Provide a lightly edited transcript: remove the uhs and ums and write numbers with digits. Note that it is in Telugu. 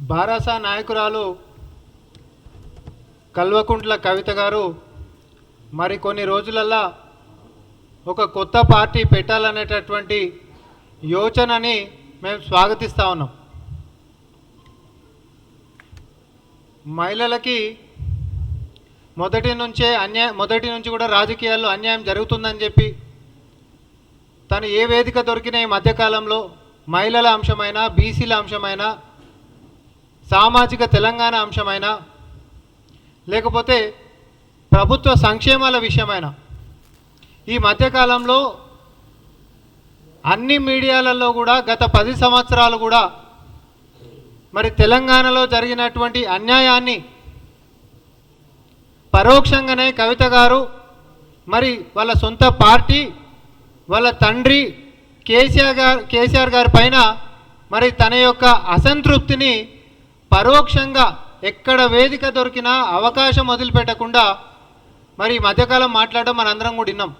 బారాస నాయకురాలు కల్వకుంట్ల కవిత గారు మరి కొన్ని రోజులల్లా ఒక కొత్త పార్టీ పెట్టాలనేటటువంటి యోచనని మేము స్వాగతిస్తా ఉన్నాం. మహిళలకి మొదటి నుంచి కూడా రాజకీయాల్లో అన్యాయం జరుగుతుందని చెప్పి తను ఏ వేదిక దొరికిన ఈ మధ్యకాలంలో మహిళల అంశమైన, బీసీల అంశమైన, సామాజిక తెలంగాణ అంశమైన, లేకపోతే ప్రభుత్వ సంక్షేమాల విషయమైన ఈ మధ్యకాలంలో అన్ని మీడియాలలో కూడా గత 10 సంవత్సరాలు కూడా మరి తెలంగాణలో జరిగినటువంటి అన్యాయాన్ని పరోక్షంగానే కవిత గారు మరి వాళ్ళ సొంత పార్టీ, వాళ్ళ తండ్రి కేసీఆర్ గారి పైన మరి తన యొక్క అసంతృప్తిని పరోక్షంగా ఎక్కడ వేదిక దొరికినా అవకాశం వదిలిపెట్టకుండా మరి మధ్యకాలం మాట్లాడడం మనందరం కూడా విన్నాం.